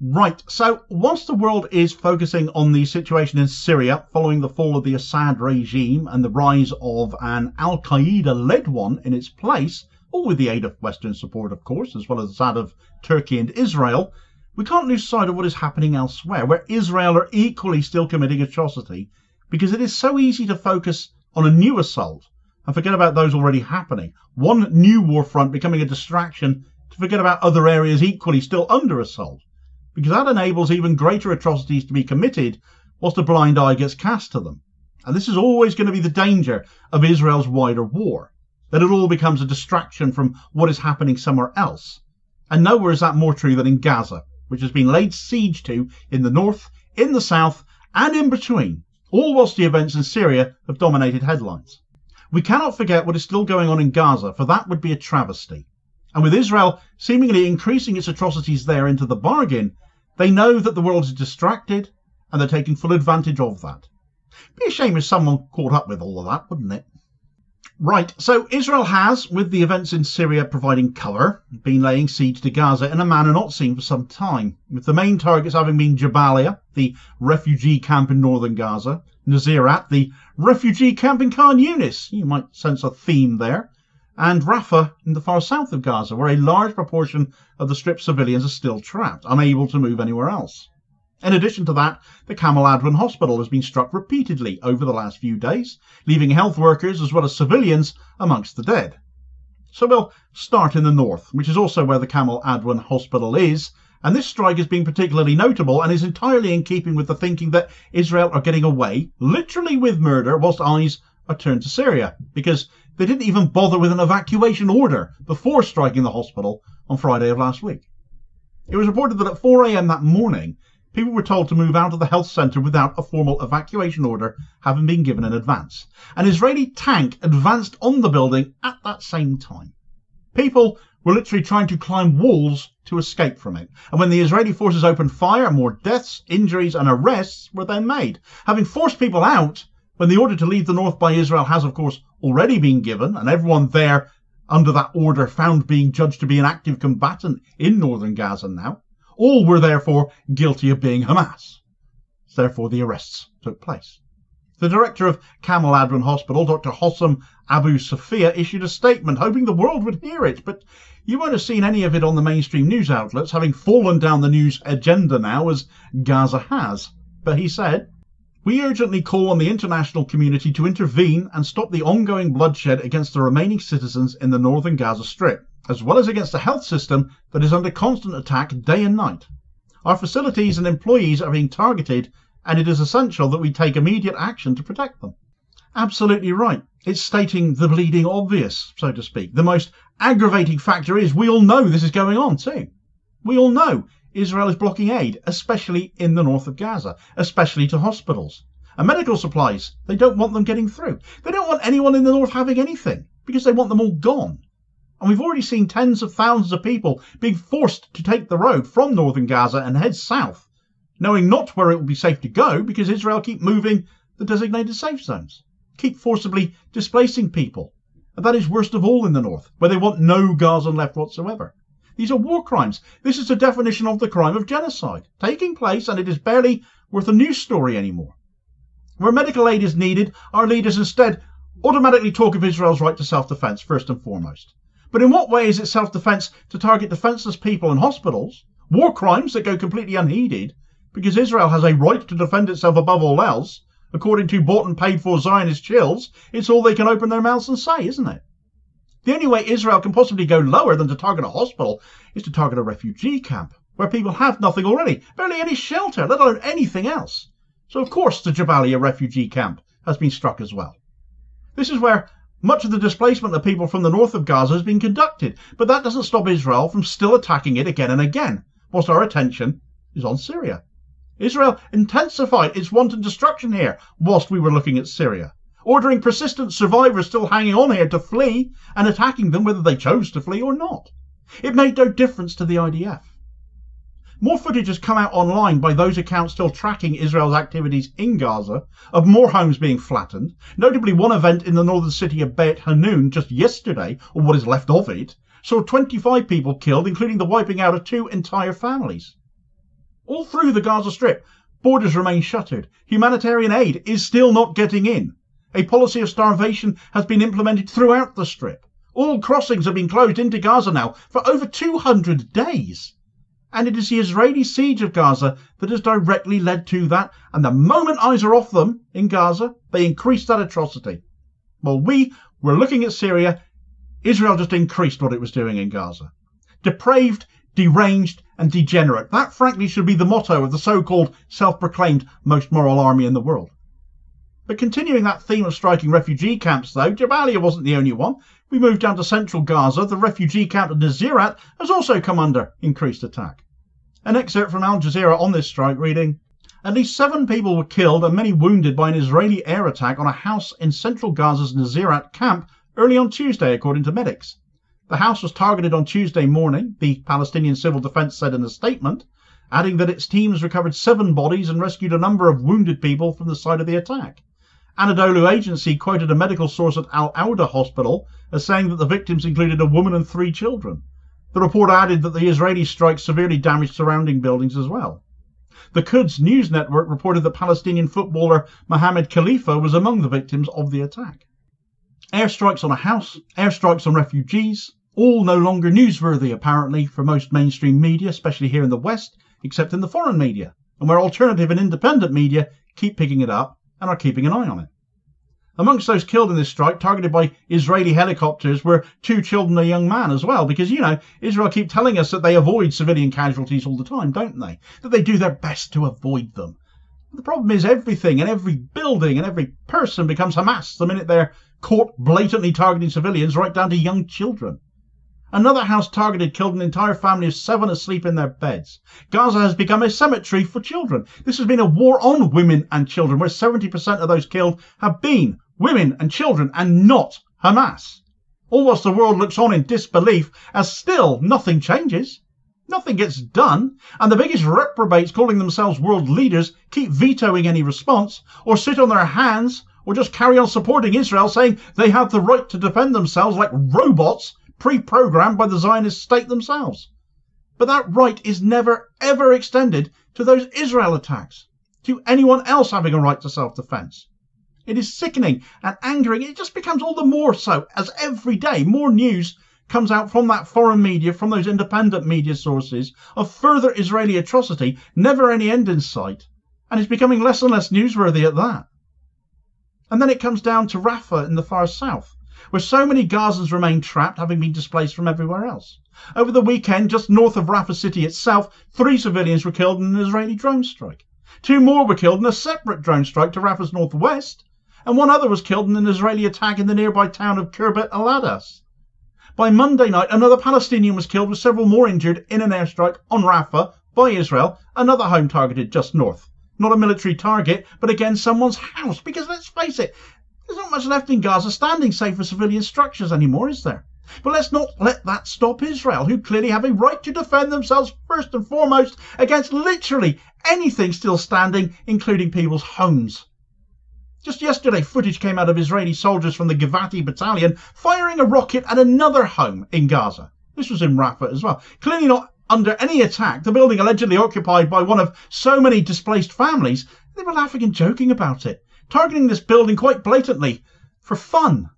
Right, so whilst the world is focusing on the situation in Syria following the fall of the Assad regime and the rise of an Al-Qaeda led one in its place, all with the aid of Western support of course, as well as that of Turkey and Israel, we can't lose sight of what is happening elsewhere, where Israel are equally still committing atrocity, because it is so easy to focus on a new assault and forget about those already happening. One new war front becoming a distraction to forget about other areas equally still under assault, because that enables even greater atrocities to be committed whilst a blind eye gets cast to them. And this is always going to be the danger of Israel's wider war, that it all becomes a distraction from what is happening somewhere else. And nowhere is that more true than in Gaza, which has been laid siege to in the north, in the south, and in between, all whilst the events in Syria have dominated headlines. We cannot forget what is still going on in Gaza, for that would be a travesty. And with Israel seemingly increasing its atrocities there into the bargain, they know that the world is distracted, and they're taking full advantage of that. Be a shame if someone caught up with all of that, wouldn't it? Right, so Israel has, with the events in Syria providing cover, been laying siege to Gaza in a manner not seen for some time, with the main targets having been Jabalia, the refugee camp in northern Gaza, Nazirat, the refugee camp in Khan Yunis, you might sense a theme there, and Rafah in the far south of Gaza, where a large proportion of the Strip civilians are still trapped, unable to move anywhere else. In addition to that, the Camel Adwan hospital has been struck repeatedly over the last few days, leaving health workers as well as civilians amongst the dead. So we'll start in the north, which is also where the Camel Adwan hospital is, and this strike has been particularly notable and is entirely in keeping with the thinking that Israel are getting away, literally with murder, whilst eyes are turned to Syria, because they didn't even bother with an evacuation order before striking the hospital on Friday of last week. It was reported that at 4 a.m. that morning, people were told to move out of the health centre without a formal evacuation order having been given in advance. An Israeli tank advanced on the building at that same time. People were literally trying to climb walls to escape from it. And when the Israeli forces opened fire, more deaths, injuries and arrests were then made. Having forced people out, when the order to leave the north by Israel has, of course, already been given, and everyone there under that order found being judged to be an active combatant in northern Gaza now, all were therefore guilty of being Hamas. Therefore the arrests took place. The director of Camel Adwan Hospital, Dr. Hossam Abu Safia, issued a statement hoping the world would hear it, but you won't have seen any of it on the mainstream news outlets, having fallen down the news agenda now as Gaza has. But he said, "We urgently call on the international community to intervene and stop the ongoing bloodshed against the remaining citizens in the northern Gaza Strip, as well as against a health system that is under constant attack day and night. Our facilities and employees are being targeted, and it is essential that we take immediate action to protect them." Absolutely right. It's stating the bleeding obvious, so to speak. The most aggravating factor is we all know this is going on too. We all know Israel is blocking aid, especially in the north of Gaza, especially to hospitals. And medical supplies, they don't want them getting through. They don't want anyone in the north having anything, because they want them all gone. And we've already seen tens of thousands of people being forced to take the road from northern Gaza and head south, knowing not where it will be safe to go because Israel keep moving the designated safe zones, keep forcibly displacing people. And that is worst of all in the north, where they want no Gazan left whatsoever. These are war crimes. This is the definition of the crime of genocide, taking place, and it is barely worth a news story anymore. Where medical aid is needed, our leaders instead automatically talk of Israel's right to self-defense first and foremost. But in what way is it self-defense to target defenseless people and hospitals, war crimes that go completely unheeded, because Israel has a right to defend itself above all else? According to bought and paid for Zionist chills, it's all they can open their mouths and say, isn't it? The only way Israel can possibly go lower than to target a hospital is to target a refugee camp, where people have nothing already, barely any shelter, let alone anything else. So of course the Jabalia refugee camp has been struck as well. This is where much of the displacement of people from the north of Gaza has been conducted, but that doesn't stop Israel from still attacking it again and again, whilst our attention is on Syria. Israel intensified its wanton destruction here whilst we were looking at Syria, ordering persistent survivors still hanging on here to flee and attacking them whether they chose to flee or not. It made no difference to the IDF. More footage has come out online by those accounts still tracking Israel's activities in Gaza of more homes being flattened, notably one event in the northern city of Beit Hanun just yesterday, or what is left of it, saw 25 people killed, including the wiping out of 2 entire families. All through the Gaza Strip, borders remain shuttered. Humanitarian aid is still not getting in. A policy of starvation has been implemented throughout the Strip. All crossings have been closed into Gaza now for over 200 days. And it is the Israeli siege of Gaza that has directly led to that. And the moment eyes are off them in Gaza, they increase that atrocity. While we were looking at Syria, Israel just increased what it was doing in Gaza. Depraved, deranged and degenerate. That, frankly, should be the motto of the so-called self-proclaimed most moral army in the world. But continuing that theme of striking refugee camps, though, Jabalia wasn't the only one. We moved down to central Gaza. The refugee camp of Nuseirat has also come under increased attack. An excerpt from Al Jazeera on this strike reading, "At least 7 people were killed and many wounded by an Israeli air attack on a house in central Gaza's Nuseirat camp early on Tuesday, according to medics. The house was targeted on Tuesday morning," the Palestinian Civil Defense said in a statement, adding that its teams recovered 7 bodies and rescued a number of wounded people from the site of the attack. Anadolu Agency quoted a medical source at Al-Auda Hospital as saying that the victims included a woman and 3 children. The report added that the Israeli strike severely damaged surrounding buildings as well. The Quds news network reported that Palestinian footballer Mohammed Khalifa was among the victims of the attack. Airstrikes on a house, airstrikes on refugees, all no longer newsworthy apparently for most mainstream media, especially here in the West, except in the foreign media, and where alternative and independent media keep picking it up and are keeping an eye on it. Amongst those killed in this strike, targeted by Israeli helicopters, were 2 children and a young man as well, because, Israel keep telling us that they avoid civilian casualties all the time, don't they? That they do their best to avoid them. The problem is everything and every building and every person becomes Hamas the minute they're caught blatantly targeting civilians, right down to young children. Another house targeted killed an entire family of 7 asleep in their beds. Gaza has become a cemetery for children. This has been a war on women and children, where 70% of those killed have been women and children and not Hamas. All whilst the world looks on in disbelief as still nothing changes. Nothing gets done, and the biggest reprobates calling themselves world leaders keep vetoing any response, or sit on their hands, or just carry on supporting Israel, saying they have the right to defend themselves like robots pre-programmed by the Zionist state themselves. But that right is never, ever extended to those Israel attacks, to anyone else having a right to self-defense. It is sickening and angering. It just becomes all the more so as every day more news comes out from that foreign media, from those independent media sources, of further Israeli atrocity, never any end in sight, and it's becoming less and less newsworthy at that. And then it comes down to Rafah in the far south, where so many Gazans remain trapped, having been displaced from everywhere else. Over the weekend, just north of Rafah city itself, 3 civilians were killed in an Israeli drone strike. 2 more were killed in a separate drone strike to Rafah's northwest, and 1 other was killed in an Israeli attack in the nearby town of Kirbet al-Adas. By Monday night, another Palestinian was killed, with several more injured in an airstrike on Rafah by Israel, another home targeted just north. Not a military target, but again someone's house, because let's face it, there's not much left in Gaza standing safe for civilian structures anymore, is there? But let's not let that stop Israel, who clearly have a right to defend themselves first and foremost against literally anything still standing, including people's homes. Just yesterday, footage came out of Israeli soldiers from the Givati battalion firing a rocket at another home in Gaza. This was in Rafah as well. Clearly not under any attack, the building allegedly occupied by one of so many displaced families. They were laughing and joking about it, targeting this building quite blatantly for fun.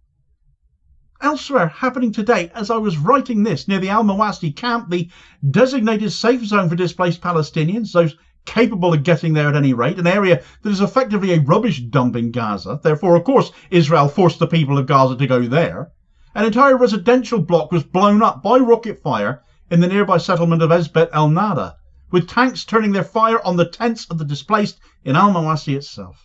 Elsewhere, happening today, as I was writing this, near the al-Mawasi camp, the designated safe zone for displaced Palestinians, those capable of getting there at any rate, an area that is effectively a rubbish dump in Gaza. Therefore, of course, Israel forced the people of Gaza to go there. An entire residential block was blown up by rocket fire in the nearby settlement of Esbet el-Nada, with tanks turning their fire on the tents of the displaced in al-Mawasi itself.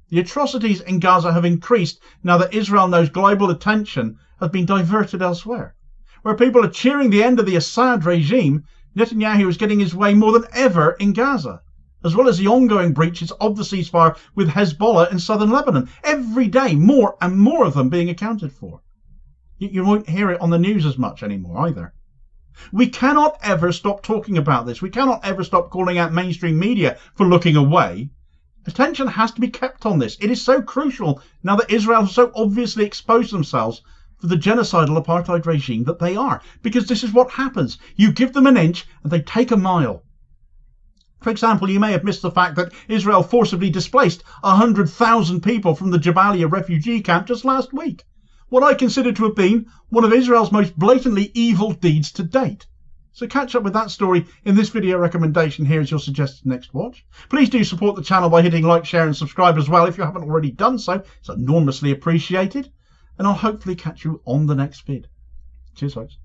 The atrocities in Gaza have increased now that Israel knows global attention has been diverted elsewhere. Where people are cheering the end of the Assad regime, Netanyahu is getting his way more than ever in Gaza, as well as the ongoing breaches of the ceasefire with Hezbollah in southern Lebanon. Every day, more and more of them being accounted for. You won't hear it on the news as much anymore either. We cannot ever stop talking about this. We cannot ever stop calling out mainstream media for looking away. Attention has to be kept on this. It is so crucial now that Israel has so obviously exposed themselves for the genocidal apartheid regime that they are, because this is what happens. You give them an inch and they take a mile. For example, you may have missed the fact that Israel forcibly displaced 100,000 people from the Jabalia refugee camp just last week. What I consider to have been one of Israel's most blatantly evil deeds to date. So catch up with that story in this video recommendation here as your suggested next watch. Please do support the channel by hitting like, share and subscribe as well if you haven't already done so. It's enormously appreciated. And I'll hopefully catch you on the next vid. Cheers folks.